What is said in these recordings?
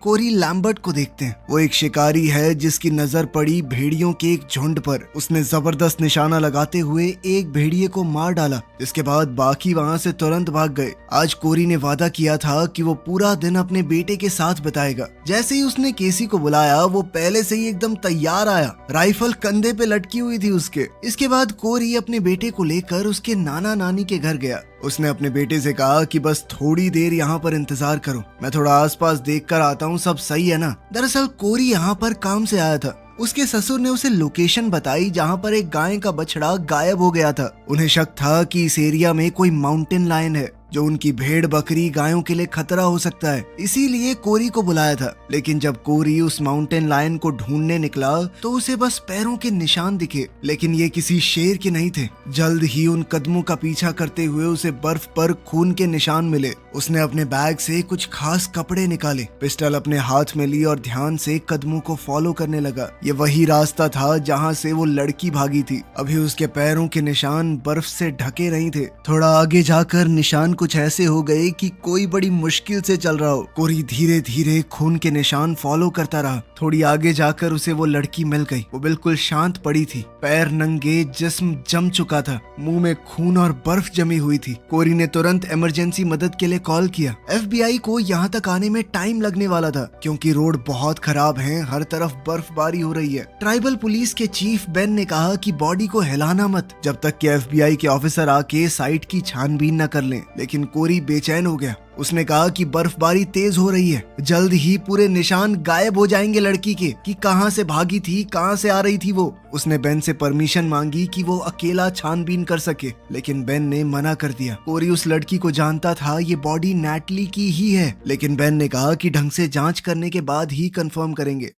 कोरी Lambert को देखते हैं। वो एक शिकारी है जिसकी नजर पड़ी भेड़ियों के एक झुंड पर। उसने जबरदस्त निशाना लगाते हुए एक भेड़िए को मार डाला, जिसके बाद बाकी वहां से तुरंत भाग गए। आज कोरी ने वादा किया था कि वो पूरा दिन अपने बेटे के साथ बिताएगा। जैसे ही उसने केसी को बुलाया वो पहले से ही एकदम तैयार आया, राइफल कंधे पे लटकी हुई थी उसके। इसके बाद कोरी अपने बेटे को लेकर उसके नाना नानी के घर गया। उसने अपने बेटे से कहा कि बस थोड़ी देर यहाँ पर इंतजार करो, मैं थोड़ा आसपास देख कर आता हूँ, सब सही है ना। दरअसल कोरी यहाँ पर काम से आया था। उसके ससुर ने उसे लोकेशन बताई जहाँ पर एक गाय का बछड़ा गायब हो गया था। उन्हें शक था कि इस एरिया में कोई माउंटेन लायन है जो उनकी भेड़ बकरी गायों के लिए खतरा हो सकता है, इसीलिए कोरी को बुलाया था। लेकिन जब कोरी उस माउंटेन लायन को ढूंढने निकला तो उसे बस पैरों के निशान दिखे, लेकिन ये किसी शेर के नहीं थे। जल्द ही उन कदमों का पीछा करते हुए उसे बर्फ पर खून के निशान मिले। उसने अपने बैग से कुछ खास कपड़े निकाले, पिस्टल अपने हाथ में ली और ध्यान से कदमों को फॉलो करने लगा। ये वही रास्ता था जहाँ से वो लड़की भागी थी। अभी उसके पैरों के निशान बर्फ से ढके नहीं थे। थोड़ा आगे जाकर निशान कुछ ऐसे हो गए कि कोई बड़ी मुश्किल से चल रहा हो। कोरी धीरे धीरे खून के निशान फॉलो करता रहा। थोड़ी आगे जाकर उसे वो लड़की मिल गई। वो बिल्कुल शांत पड़ी थी, पैर नंगे, जिस्म जम चुका था, मुंह में खून और बर्फ जमी हुई थी। कोरी ने तुरंत इमरजेंसी मदद के लिए कॉल किया। FBI को यहाँ तक आने में टाइम लगने वाला था क्योंकि रोड बहुत खराब है, हर तरफ बर्फबारी हो रही है। ट्राइबल पुलिस के चीफ बेन ने कहा कि बॉडी को हिलाना मत जब तक कि FBI के ऑफिसर आके साइट की छानबीन न कर लें। लेकिन कोरी बेचैन हो गया। उसने कहा कि बर्फबारी तेज हो रही है, जल्द ही पूरे निशान गायब हो जाएंगे लड़की के, कि कहां से भागी थी, कहां से आ रही थी वो। उसने बेन से परमिशन मांगी कि वो अकेला छानबीन कर सके, लेकिन बेन ने मना कर दिया। कोरी उस लड़की को जानता था, ये बॉडी नैटली की ही है, लेकिन बेन ने कहा कि ढंग से जांच करने के बाद ही कंफर्म करेंगे।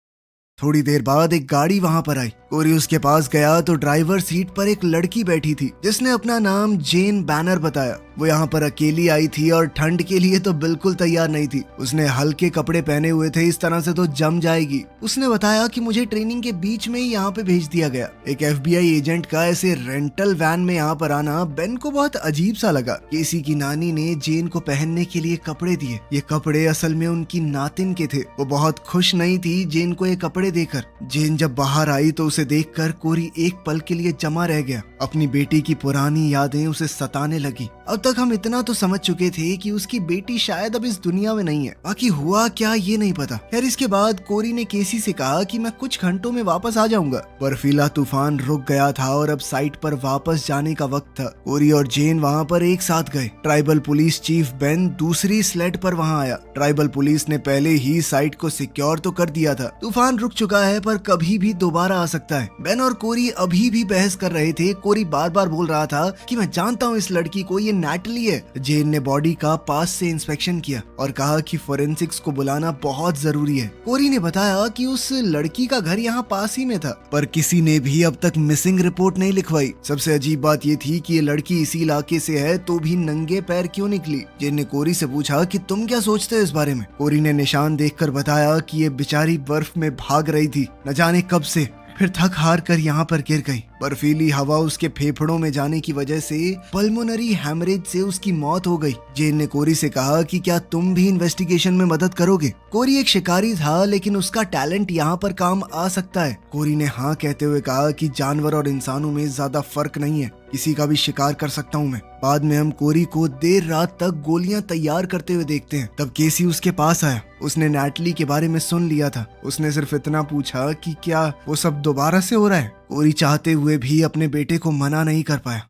थोड़ी देर बाद एक गाड़ी वहां पर आई। कोरी उसके पास गया तो ड्राइवर सीट पर एक लड़की बैठी थी जिसने अपना नाम जेन बैनर बताया। वो यहाँ पर अकेली आई थी और ठंड के लिए तो बिल्कुल तैयार नहीं थी। उसने हल्के कपड़े पहने हुए थे, इस तरह से तो जम जाएगी। उसने बताया कि मुझे ट्रेनिंग के बीच में ही यहाँ पे भेज दिया गया। एक FBI एजेंट का ऐसे रेंटल वैन में यहाँ पर आना बेन को बहुत अजीब सा लगा। केसी की नानी ने जेन को पहनने के लिए कपड़े दिए। ये कपड़े असल में उनकी नातिन के थे। वो बहुत खुश नहीं थी जेन को ये कपड़े देकर। जेन जब बाहर आई तो उसे देखकर कोरी एक पल के लिए जमा रह गया। अपनी बेटी की पुरानी यादें उसे सताने लगी। अब तक हम इतना तो समझ चुके थे कि उसकी बेटी शायद अब इस दुनिया में नहीं है, बाकी हुआ क्या ये नहीं पता। खैर इसके बाद कोरी ने केसी से कहा कि मैं कुछ घंटों में वापस आ जाऊंगा। बर्फीला तूफान रुक गया था और अब साइट पर वापस जाने का वक्त था। कोरी और जेन वहाँ पर एक साथ गए। ट्राइबल पुलिस चीफ बेन दूसरी स्लेड पर वहाँ आया। ट्राइबल पुलिस ने पहले ही साइट को सिक्योर तो कर दिया था। तूफान रुक चुका है पर कभी भी दोबारा आ सकता है। बेन और कोरी अभी भी बहस कर रहे थे। कोरी बार बार बोल रहा था कि मैं जानता हूँ इस लड़की को, ये नैटली है। जेन ने बॉडी का पास से इंस्पेक्शन किया और कहा कि फोरेंसिक्स को बुलाना बहुत जरूरी है। कोरी ने बताया कि उस लड़की का घर यहाँ पास ही में था, पर किसी ने भी अब तक मिसिंग रिपोर्ट नहीं लिखवाई। सबसे अजीब बात ये थी कि ये लड़की इसी इलाके से है तो भी नंगे पैर क्यों निकली। जेन ने कोरी से पूछा कि तुम क्या सोचते हो इस बारे में। कोरी ने निशान देखकर बताया कि ये बेचारी बर्फ में भाग रही थी, न जाने कब से, फिर थक हार कर यहाँ पर गिर गई। बर्फीली हवा उसके फेफड़ों में जाने की वजह से पल्मोनरी हैमरेज से उसकी मौत हो गई। जेन ने कोरी से कहा कि क्या तुम भी इन्वेस्टिगेशन में मदद करोगे। कोरी एक शिकारी था लेकिन उसका टैलेंट यहाँ पर काम आ सकता है। कोरी ने हाँ कहते हुए कहा कि जानवर और इंसानों में ज्यादा फर्क नहीं है, किसी का भी शिकार कर सकता हूँ मैं। बाद में हम कोरी को देर रात तक गोलियां तैयार करते हुए देखते हैं। तब केसी उसके पास आया। उसने नैटली के बारे में सुन लिया था। उसने सिर्फ इतना पूछा कि क्या वो सब दोबारा से हो रहा है। कोरी चाहते हुए भी अपने बेटे को मना नहीं कर पाया।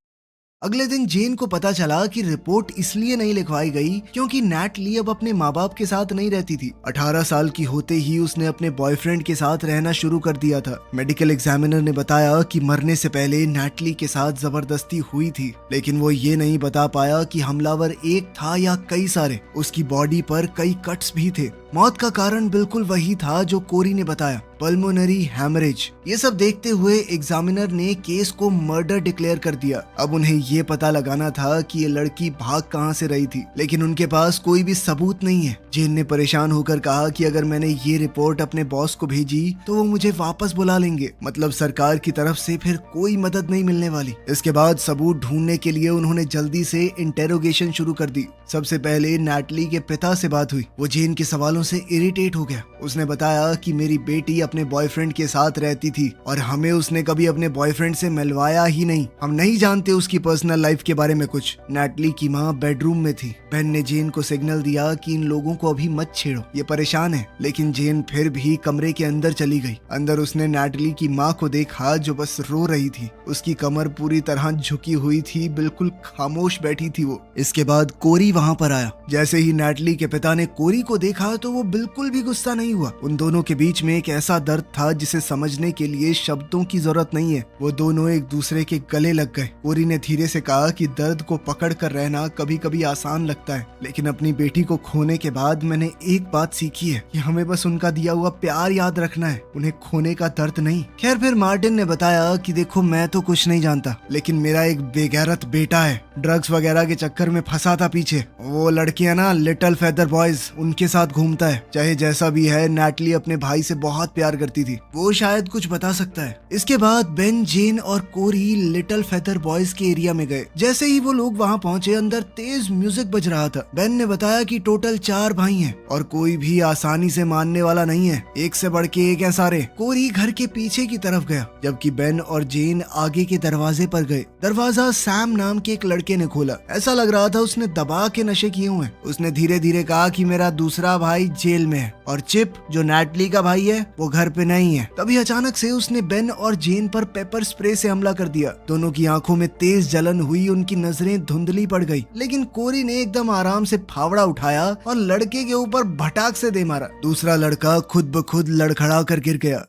अगले दिन जेन को पता चला कि रिपोर्ट इसलिए नहीं लिखवाई गई क्योंकि नैटली अब अपने माँ बाप के साथ नहीं रहती थी। 18 साल की होते ही उसने अपने बॉयफ्रेंड के साथ रहना शुरू कर दिया था। मेडिकल एग्जामिनर ने बताया कि मरने से पहले नैटली के साथ जबरदस्ती हुई थी, लेकिन वो ये नहीं बता पाया कि हमलावर एक था या कई सारे। उसकी बॉडी पर कई कट्स भी थे। मौत का कारण बिल्कुल वही था जो कोरी ने बताया, पल्मोनरी हैमरेज। ये सब देखते हुए एग्जामिनर ने केस को मर्डर डिक्लेयर कर दिया। अब उन्हें ये पता लगाना था कि ये लड़की भाग कहां से रही थी, लेकिन उनके पास कोई भी सबूत नहीं है। जेन ने परेशान होकर कहा कि अगर मैंने ये रिपोर्ट अपने बॉस को भेजी तो वो मुझे वापस बुला लेंगे, मतलब सरकार की तरफ से फिर कोई मदद नहीं मिलने वाली। इसके बाद सबूत ढूंढने के लिए उन्होंने जल्दी से इंटेरोगेशन शुरू कर दी। सबसे पहले नैटली के पिता से बात हुई। वो जेन के सवालों से इरिटेट हो गया। उसने बताया कि मेरी बेटी अपने बॉयफ्रेंड के साथ रहती थी और हमें उसने कभी अपने बॉयफ्रेंड से मिलवाया ही नहीं। हम नहीं जानते उसकी पर्सनल लाइफ के बारे में कुछ। नैटली की माँ बेडरूम में थी। बेन ने जेन को सिग्नल दिया कि इन लोगों को अभी मत छेड़ो, ये परेशान है। लेकिन जेन फिर भी कमरे के अंदर चली गई। अंदर उसने नैटली की माँ को देखा जो बस रो रही थी। उसकी कमर पूरी तरह झुकी हुई थी, बिल्कुल खामोश बैठी थी वो। इसके बाद कोरी वहाँ पर आया। जैसे ही नैटली के पिता ने कोरी को देखा तो वो बिल्कुल भी गुस्सा नहीं हुआ। उन दोनों के बीच में एक ऐसा दर्द था जिसे समझने के लिए शब्दों की जरूरत नहीं है। वो दोनों एक दूसरे के गले लग गए। कोरी ने धीरे से कहा कि दर्द को पकड़ कर रहना कभी कभी आसान लगता है, लेकिन अपनी बेटी को खोने के बाद मैंने एक बात सीखी है कि हमें बस उनका दिया हुआ प्यार याद रखना है, उन्हें खोने का दर्द नहीं। खैर फिर मार्टिन ने बताया कि देखो मैं तो कुछ नहीं जानता, लेकिन मेरा एक बेगैरत बेटा है, ड्रग्स वगैरह के चक्कर में फंसा था पीछे। वो लड़कियां ना लिटिल फेदर बॉयज, उनके साथ घूमता है। चाहे जैसा भी है, नैटली अपने भाई से बहुत प्यार करती थी। वो शायद कुछ बता सकता है। इसके बाद बेन, जेन और कोरी लिटिल फेदर बॉयज के एरिया में गए। जैसे ही वो लोग वहाँ पहुँचे, अंदर तेज म्यूजिक बज रहा था। बेन ने बताया कि टोटल 4 भाई हैं और कोई भी आसानी से मानने वाला नहीं है, एक से बढ़ के एक है सारे। कोरी घर के पीछे की तरफ गया, जबकि बेन और जेन आगे के दरवाजे पर गए। दरवाजा सैम नाम के एक लड़के ने खोला। ऐसा लग रहा था उसने दबा के नशे किए हुए। उसने धीरे धीरे कहा कि मेरा दूसरा भाई जेल में है और चिप जो नैटली का भाई है वो घर पे नहीं है। तभी अचानक से उसने बेन और जेन पर पेपर स्प्रे से हमला कर दिया। दोनों की आंखों में तेज जलन हुई, उनकी नजरें धुंधली पड़ गई। लेकिन कोरी ने एकदम आराम से फावड़ा उठाया और लड़के के ऊपर भटाक से दे मारा। दूसरा लड़का खुद ब खुद लड़खड़ा कर गिर गया।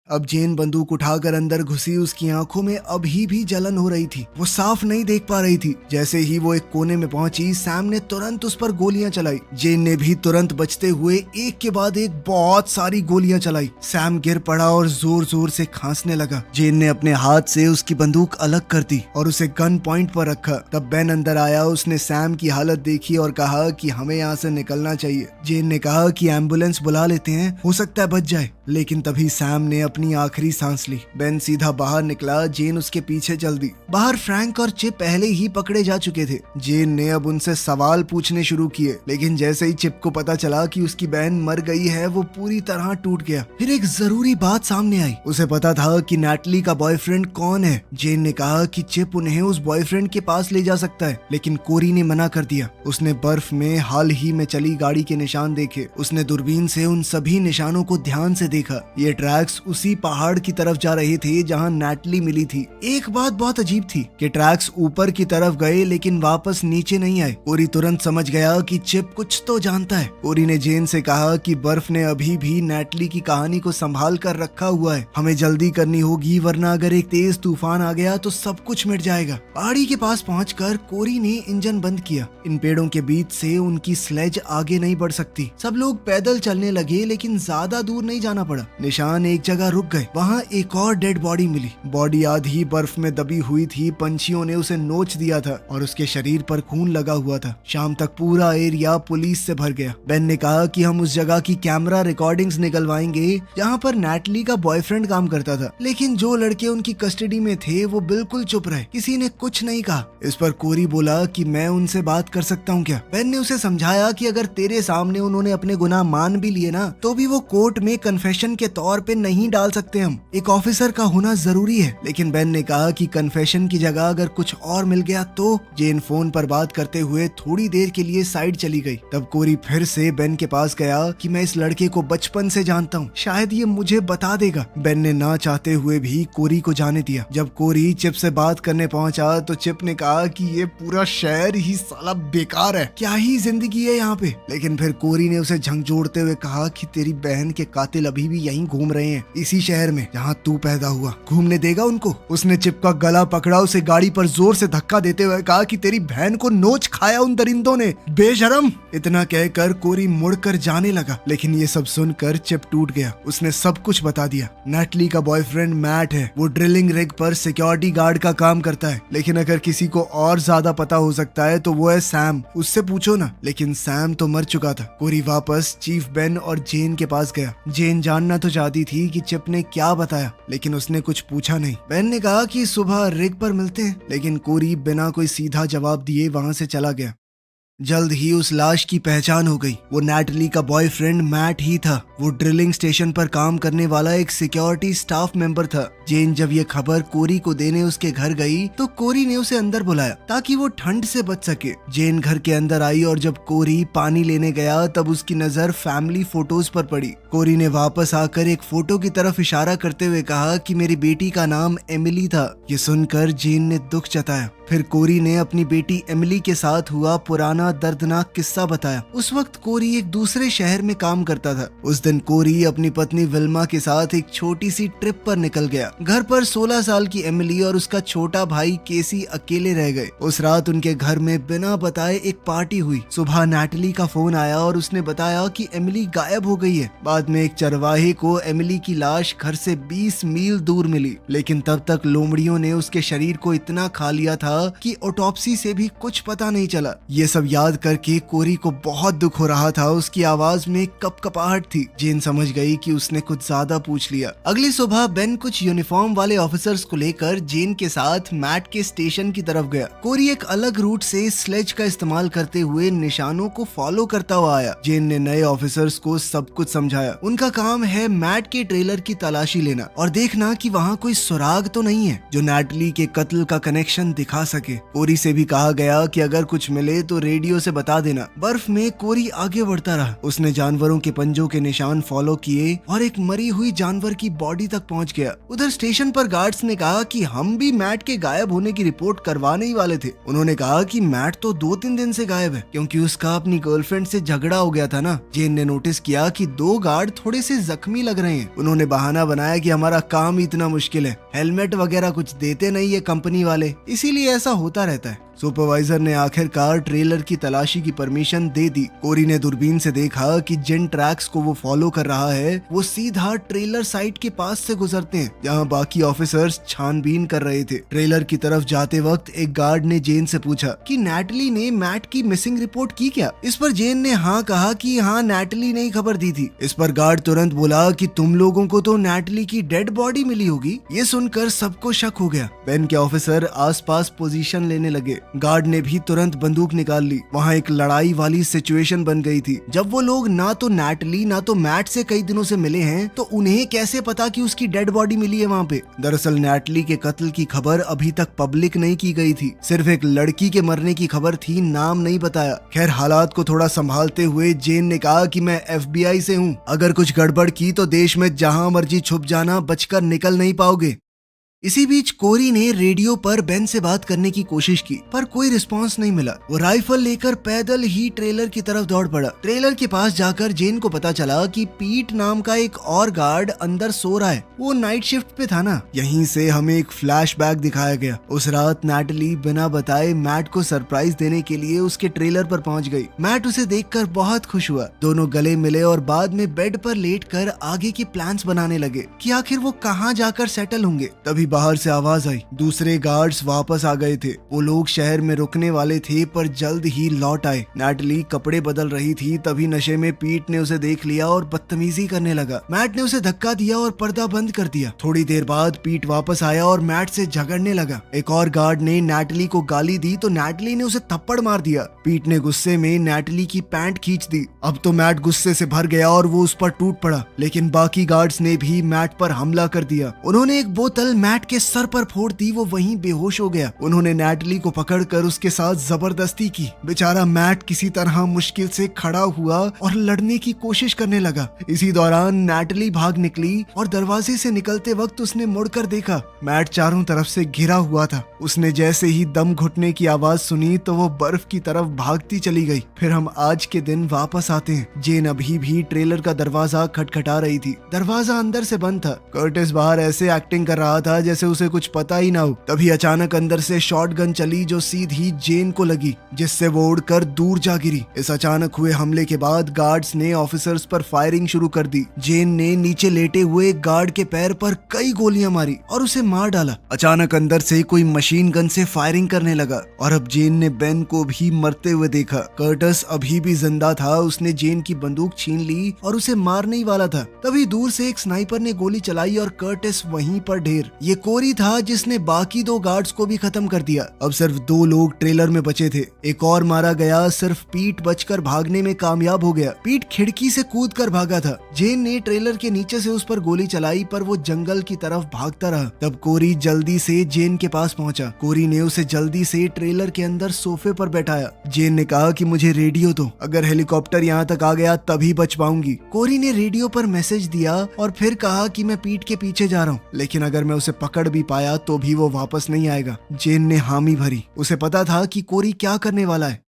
अब जेन बंदूक उठाकर अंदर घुसी। उसकी आंखों में अभी भी जलन हो रही थी, वो साफ नहीं देख पा रही थी। जैसे ही वो एक कोने में पहुंची, सैम ने तुरंत उस पर गोलियां चलाई। जेन ने भी तुरंत बचते हुए एक के बाद एक बहुत सारी गोलियां चलाई। सैम गिर पड़ा और जोर जोर से खांसने लगा। जेन ने अपने हाथ से उसकी बंदूक अलग कर दी और उसे गन पॉइंट पर रखा। तब बेन अंदर आया। उसने सैम की हालत देखी और कहा कि हमें यहाँ से निकलना चाहिए। जेन ने कहा कि एम्बुलेंस बुला लेते हैं, हो सकता है बच जाए। लेकिन तभी सैम ने अपनी आखिरी सांस ली। बेन सीधा बाहर निकला। जेन उसके पीछे चल दी। बाहर फ्रैंक और चिप पहले ही पकड़े जा चुके थे। जेन ने अब उनसे सवाल पूछने शुरू किए, लेकिन जैसे ही चिप को पता चला कि उसकी बहन मर गई है, वो पूरी तरह टूट गया। फिर एक जरूरी बात सामने आई। उसे पता था कि नैटली का बॉयफ्रेंड कौन है। जेन ने कहा कि चिप उन्हें उस बॉयफ्रेंड के पास ले जा सकता है, लेकिन कोरी ने मना कर दिया। उसने बर्फ में हाल ही में चली गाड़ी के निशान देखे। उसने दूरबीन से उन सभी निशानों को ध्यान से देखा। ये ट्रैक्स उसी पहाड़ की तरफ जा रहे थे जहां नैटली मिली थी। एक बात बहुत अजीब थी कि ट्रैक्स ऊपर की तरफ गए लेकिन वापस नीचे नहीं आए। कोरी तुरंत समझ गया कि चिप कुछ तो जानता है। कोरी ने जेन से कहा कि बर्फ ने अभी भी नैटली की कहानी को संभाल कर रखा हुआ है, हमें जल्दी करनी होगी, वरना अगर एक तेज तूफान आ गया तो सब कुछ मिट जाएगा। पहाड़ी के पास पहुंचकर कोरी ने इंजन बंद किया। इन पेड़ों के बीच से उनकी स्लेज आगे नहीं बढ़ सकती। सब लोग पैदल चलने लगे, लेकिन ज्यादा दूर नहीं जाना पड़ा। निशान एक जगह रुक गए। वहाँ एक और डेड बॉडी मिली। बॉडी आधी बर्फ में दबी हुई थी। पंछियों ने उसे नोच दिया था और उसके शरीर पर खून लगा हुआ था। शाम तक पूरा एरिया पुलिस से भर गया। बेन ने कहा कि हम उस जगह की कैमरा रिकॉर्डिंग्स निकलवाएंगे जहाँ पर नैटली का बॉयफ्रेंड काम करता था। लेकिन जो लड़के उनकी कस्टडी में थे वो बिल्कुल चुप रहे, किसी ने कुछ नहीं कहा। इस पर कोरी बोला कि मैं उनसे बात कर सकता हूँ क्या। बेन ने उसे समझाया कि अगर तेरे सामने उन्होंने अपने गुनाह मान भी लिए ना, तो भी वो कोर्ट में कन्फेशन के तौर पे नहीं डाल सकते। हम एक ऑफिसर का होना जरूरी है। लेकिन बेन ने कहा कि कन्फेशन की जगह अगर कुछ और मिल गया तो। जेन फोन पर बात करते हुए थोड़ी देर के लिए साइड चली गई। तब कोरी फिर से बेन के पास गया कि मैं इस लड़के को बचपन से जानता हूँ, शायद ये मुझे बता देगा। बेन ने ना चाहते हुए भी कोरी को जाने दिया। जब कोरी चिप से बात करने पहुंचा तो चिप ने कहा कि ये पूरा शहर ही साला बेकार है, क्या ही जिंदगी है यहाँ पे। लेकिन फिर कोरी ने उसे झंझोड़ते हुए कहा कि तेरी बहन के कातिल अभी भी यहीं घूम रहे हैं, इसी शहर में जहाँ तू पैदा हुआ। घूमने देगा उनको। उसने चिप का गला पकड़ा, उसे गाड़ी पर जोर से धक्का देते हुए कहा कि तेरी बहन को नोच खाया उन दरिंदों ने, बेशरम। इतना कहकर कोरी मुड़कर जाने लगा, लेकिन ये सब सुनकर चिप टूट गया। उसने सब कुछ बता दिया। नैटली का बॉयफ्रेंड मैट है, वो ड्रिलिंग रिग पर सिक्योरिटी गार्ड का काम करता है। लेकिन अगर किसी को और ज्यादा पता हो सकता है तो वो है सैम, उससे पूछो ना। लेकिन सैम तो मर चुका था। कोरी वापस चीफ बेन और जेन के पास गया। जेन जानना तो चाहती थी कि चिप ने क्या बताया, लेकिन उसने कुछ पूछा नहीं। बेन ने कहा कि सुबह रिग पर मिलते हैं, लेकिन कोरी बिना कोई सीधा जवाब दिए वहां से चला गया। जल्द ही उस लाश की पहचान हो गई। वो नैटली का बॉयफ्रेंड मैट ही था। वो ड्रिलिंग स्टेशन पर काम करने वाला एक सिक्योरिटी स्टाफ मेंबर था। जेन जब ये खबर कोरी को देने उसके घर गई तो कोरी ने उसे अंदर बुलाया ताकि वो ठंड से बच सके। जेन घर के अंदर आई और जब कोरी पानी लेने गया तब उसकी नजर फैमिली फोटोज पर पड़ी। कोरी ने वापस आकर एक फोटो की तरफ इशारा करते हुए कहा कि मेरी बेटी का नाम एमिली था। ये सुनकर जेन ने दुख जताया। फिर कोरी ने अपनी बेटी एमिली के साथ हुआ पुराना दर्दनाक किस्सा बताया। उस वक्त कोरी एक दूसरे शहर में काम करता था। उस दिन कोरी अपनी पत्नी विल्मा के साथ एक छोटी सी ट्रिप पर निकल गया। घर पर 16 साल की एमिली और उसका छोटा भाई केसी अकेले रह गए। उस रात उनके घर में बिना बताए एक पार्टी हुई। सुबह नैटली का फोन आया और उसने बताया कि एमिली गायब हो गई है। बाद में एक चरवाहे को एमिली की लाश घर से 20 मील दूर मिली, लेकिन तब तक लोमड़ियों ने उसके शरीर को इतना खा लिया था कि ऑटोप्सी से भी कुछ पता नहीं चला। ये सब याद करके कोरी को बहुत दुख हो रहा था। उसकी आवाज में कपकपाहट थी। जेन समझ गई कि उसने कुछ ज्यादा पूछ लिया। अगली सुबह बेन कुछ यूनिफॉर्म वाले ऑफिसर्स को लेकर जेन के साथ मैट के स्टेशन की तरफ गया। कोरी एक अलग रूट से स्लेज का इस्तेमाल करते हुए निशानों को फॉलो करता हुआ आया। जेन ने नए ऑफिसर्स को सब कुछ समझाया। उनका काम है मैट के ट्रेलर की तलाशी लेना और देखना कि वहाँ कोई सुराग तो नहीं है जो नैटली के कत्ल का कनेक्शन दिखा सके। कोरी से भी कहा गया कि अगर कुछ मिले तो रेडियो से बता देना। बर्फ में कोरी आगे बढ़ता रहा। उसने जानवरों के पंजों के निशान फॉलो किए और एक मरी हुई जानवर की बॉडी तक पहुंच गया। उधर स्टेशन पर गार्ड्स ने कहा कि हम भी मैट के गायब होने की रिपोर्ट करवाने ही वाले थे। उन्होंने कहा कि मैट तो 2-3 दिन से गायब है क्योंकि उसका अपनी गर्लफ्रेंड से झगड़ा हो गया था ना। जेन ने नोटिस किया कि 2 गार्ड थोड़े से जख्मी लग रहे हैं। उन्होंने बहाना बनाया कि हमारा काम इतना मुश्किल है, हेलमेट वगैरह कुछ देते नहीं है कंपनी वाले, इसीलिए ऐसा होता रहता है। सुपरवाइजर ने आखिरकार ट्रेलर की तलाशी की परमिशन दे दी। कोरी ने दूरबीन से देखा कि जिन ट्रैक्स को वो फॉलो कर रहा है वो सीधा ट्रेलर साइट के पास से गुजरते हैं जहाँ बाकी ऑफिसर्स छानबीन कर रहे थे। ट्रेलर की तरफ जाते वक्त एक गार्ड ने जेन से पूछा कि नैटली ने मैट की मिसिंग रिपोर्ट की क्या। इस पर जेन ने हाँ कहा कि हाँ, नैटली ने ही खबर दी थी। इस पर गार्ड तुरंत बोला कि तुम लोगों को तो नैटली की डेड बॉडी मिली होगी। ये सुनकर सबको शक हो गया। बेन के ऑफिसर आसपास पोजीशन लेने लगे। गार्ड ने भी तुरंत बंदूक निकाल ली। वहाँ एक लड़ाई वाली सिचुएशन बन गई थी। जब वो लोग ना तो नैटली ना तो मैट से कई दिनों से मिले हैं तो उन्हें कैसे पता कि उसकी डेड बॉडी मिली है वहाँ पे। दरअसल नैटली के कत्ल की खबर अभी तक पब्लिक नहीं की गई थी। सिर्फ एक लड़की के मरने की खबर थी, नाम नहीं बताया। खैर, हालात को थोड़ा संभालते हुए जेन ने कहा कि मैं FBI से हूँ, अगर कुछ गड़बड़ की तो देश में जहाँ मर्जी छुप जाना, बचकर निकल नहीं पाओगे। इसी बीच कोरी ने रेडियो पर बेन से बात करने की कोशिश की पर कोई रिस्पांस नहीं मिला। वो राइफल लेकर पैदल ही ट्रेलर की तरफ दौड़ पड़ा। ट्रेलर के पास जाकर जेन को पता चला कि पीट नाम का एक और गार्ड अंदर सो रहा है। वो नाइट शिफ्ट पे था ना। यहीं से हमें एक फ्लैशबैक दिखाया गया। उस रात नैटली बिना बताए मैट को सरप्राइज देने के लिए उसके ट्रेलर पर पहुंच गई। मैट उसे देखकर बहुत खुश हुआ। दोनों गले मिले और बाद में बेड पर लेटकर आगे के प्लान्स बनाने लगे कि आखिर वो कहाँ जाकर सेटल होंगे। तभी बाहर से आवाज आई। दूसरे गार्ड्स वापस आ गए थे। वो लोग शहर में रुकने वाले थे पर जल्द ही लौट आए। नैटली कपड़े बदल रही थी, तभी नशे में पीट ने उसे देख लिया और बदतमीजी करने लगा। मैट ने उसे धक्का दिया और पर्दा बंद कर दिया। थोड़ी देर बाद पीट वापस आया और मैट से झगड़ने लगा। एक और गार्ड ने नैटली को गाली दी तो नैटली ने उसे थप्पड़ मार दिया। पीट ने गुस्से में नैटली की पैंट खींच दी। अब तो मैट गुस्से से भर गया और वो उस पर टूट पड़ा, लेकिन बाकी गार्ड्स ने भी मैट पर हमला कर दिया। उन्होंने एक बोतल मैट के सर पर फोड़ दी। वो वहीं बेहोश हो गया। उन्होंने नैटली को पकड़कर उसके साथ जबरदस्ती की। बेचारा मैट किसी तरह मुश्किल से खड़ा हुआ और लड़ने की कोशिश करने लगा। इसी दौरान नैटली भाग निकली और दरवाजे से निकलते वक्त उसने मुड़कर देखा। मैट चारों तरफ से घिरा हुआ था। उसने जैसे ही दम घुटने की आवाज सुनी तो वो बर्फ की तरफ भागती चली गई। फिर हम आज के दिन वापस आते हैं। जेन अभी भी ट्रेलर का दरवाजा खटखटा रही थी। दरवाजा अंदर से बंद था। कर्टिस बाहर ऐसे एक्टिंग कर रहा था जैसे उसे कुछ पता ही ना हो। तभी अचानक अंदर से शॉटगन चली जो सीधी जेन को लगी, जिससे वो उड़कर दूर जा गिरी। इस अचानक हुए हमले के बाद गार्ड्स ने ऑफिसर्स पर फायरिंग शुरू कर दी। जेन ने नीचे लेटे हुए गार्ड के पैर पर कई गोलियां मारी और उसे मार डाला। अचानक अंदर से कोई मशीन गन से फायरिंग करने लगा और अब जेन ने बेन को भी मरते हुए देखा। कर्टिस अभी भी जिंदा था। उसने जेन की बंदूक छीन ली और उसे मारने ही वाला था। तभी दूर से एक स्नाइपर ने गोली चलाई और कर्टिस वहीं पर ढेर। ये कोरी था जिसने बाकी 2 गार्ड्स को भी खत्म कर दिया। अब सिर्फ 2 लोग ट्रेलर में बचे थे। एक और मारा गया। सिर्फ पीट बचकर भागने में कामयाब हो गया। पीट खिड़की से कूद कर भागा था। जेन ने ट्रेलर के नीचे से उस पर गोली चलाई पर वो जंगल की तरफ भागता रहा। तब कोरी जल्दी से जेन के पास पहुंचा। कोरी ने उसे जल्दी से ट्रेलर के अंदर सोफे पर बैठाया। जेन ने कहा कि मुझे रेडियो दो, अगर हेलीकॉप्टर यहाँ तक आ गया तभी बच पाऊंगी। कोरी ने रेडियो पर मैसेज दिया और फिर कहा कि मैं पीट के पीछे जा रहा हूँ, लेकिन अगर मैं उसे पकड़ भी पाया तो भी वो वापस नहीं आएगा। जेन ने हामी भरी। उसे पता था कि कोरी क्या करने वाला है।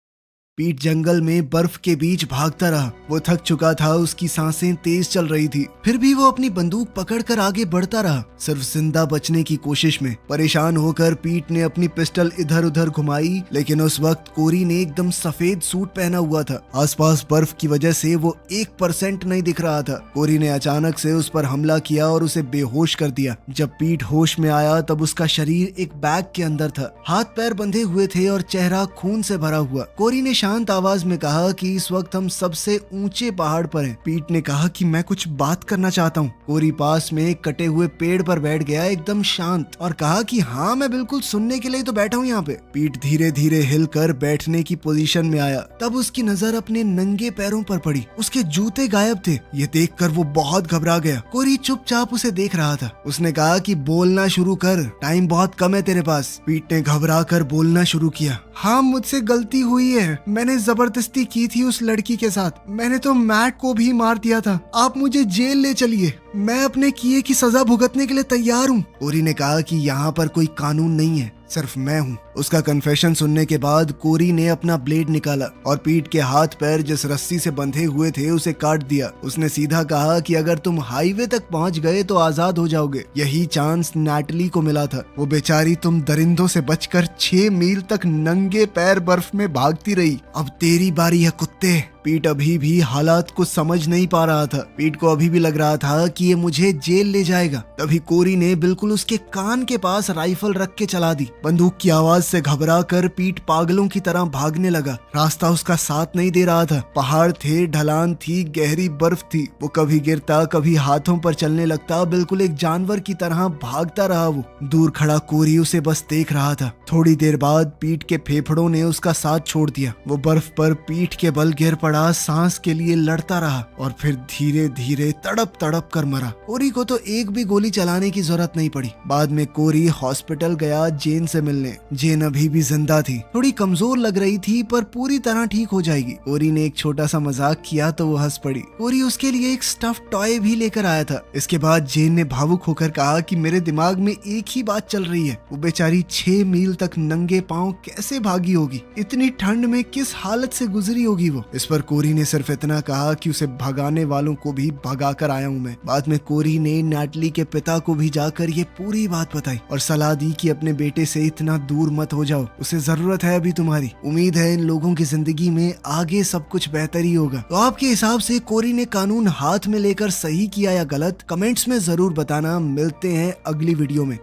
पीट जंगल में बर्फ के बीच भागता रहा। वो थक चुका था, उसकी सांसें तेज चल रही थी, फिर भी वो अपनी बंदूक पकड़कर आगे बढ़ता रहा, सिर्फ जिंदा बचने की कोशिश में। परेशान होकर पीट ने अपनी पिस्टल इधर उधर घुमाई, लेकिन उस वक्त कोरी ने एकदम सफेद सूट पहना हुआ था। आसपास बर्फ की वजह से वो 1% नहीं दिख रहा था। कोरी ने अचानक से उस पर हमला किया और उसे बेहोश कर दिया। जब पीट होश में आया तब उसका शरीर एक बैग के अंदर था। हाथ पैर बंधे हुए थे और चेहरा खून से भरा हुआ। कोरी ने शांत आवाज में कहा कि इस वक्त हम सबसे ऊंचे पहाड़ पर हैं। पीट ने कहा कि मैं कुछ बात करना चाहता हूँ। कोरी पास में एक कटे हुए पेड़ पर बैठ गया एकदम शांत और कहा कि हाँ, मैं बिल्कुल सुनने के लिए तो बैठा हूँ यहाँ पे। पीट धीरे धीरे हिलकर बैठने की पोजीशन में आया। तब उसकी नजर अपने नंगे पैरों पर पड़ी। उसके जूते गायब थे। ये देखकर वो बहुत घबरा गया। कोरी चुपचाप उसे देख रहा था। उसने कहा कि बोलना शुरू कर, टाइम बहुत कम है तेरे पास। पीट ने घबरा कर बोलना शुरू किया। हाँ, मुझसे गलती हुई है। मैंने जबरदस्ती की थी उस लड़की के साथ। मैंने तो मैट को भी मार दिया था। आप मुझे जेल ले चलिए, मैं अपने किए की सजा भुगतने के लिए तैयार हूँ। कोरी ने कहा कि यहाँ पर कोई कानून नहीं है, सिर्फ मैं हूँ। उसका कन्फेशन सुनने के बाद कोरी ने अपना ब्लेड निकाला और पीट के हाथ पैर जिस रस्सी से बंधे हुए थे उसे काट दिया। उसने सीधा कहा कि अगर तुम हाईवे तक पहुँच गए तो आजाद हो जाओगे। यही चांस नैटली को मिला था। वो बेचारी तुम दरिंदों से बचकर 6 मील तक नंगे पैर बर्फ में भागती रही। अब तेरी बारी है कुत्ते। पीट अभी भी हालात को समझ नहीं पा रहा था। पीट को अभी भी लग रहा था कि ये मुझे जेल ले जाएगा। तभी कोरी ने बिल्कुल उसके कान के पास राइफल रख के चला दी। बंदूक की आवाज से घबरा कर पीट पागलों की तरह भागने लगा। रास्ता उसका साथ नहीं दे रहा था। पहाड़ थे, ढलान थी, गहरी बर्फ थी। वो कभी गिरता, कभी हाथों पर चलने लगता। बिल्कुल एक जानवर की तरह भागता रहा। वो दूर खड़ा कोरी उसे बस देख रहा था। थोड़ी देर बाद पीट के फेफड़ों ने उसका साथ छोड़ दिया। वो बर्फ पर पीठ के बल गिर पड़ा, सांस के लिए लड़ता रहा और फिर धीरे धीरे तड़प तड़प कर मरा। कोरी को तो एक भी गोली चलाने की जरूरत नहीं पड़ी। बाद में कोरी हॉस्पिटल गया जेन से मिलने। जेन अभी भी जिंदा थी, थोड़ी कमजोर लग रही थी पर पूरी तरह ठीक हो जाएगी। कोरी ने एक छोटा सा मजाक किया तो वो हंस पड़ी। कोरी उसके लिए एक स्टफ टॉय भी लेकर आया था। इसके बाद जेन ने भावुक होकर कहा कि मेरे दिमाग में एक ही बात चल रही है, वो बेचारी 6 मील तक नंगे पांव कैसे भागी होगी, इतनी ठंड में किस हालत से गुजरी होगी वो। इस पर कोरी ने सिर्फ इतना कहा कि उसे भगाने वालों को भी भगा कर आया हूँ मैं। बाद में कोरी ने नैटली के पिता को भी जाकर ये पूरी बात बताई और सलाह दी कि अपने बेटे से इतना दूर मत हो जाओ, उसे जरूरत है अभी तुम्हारी। उम्मीद है इन लोगों की जिंदगी में आगे सब कुछ बेहतर ही होगा। तो आपके हिसाब से कोरी ने कानून हाथ में लेकर सही किया या गलत, कमेंट्स में जरूर बताना। मिलते हैं अगली वीडियो में।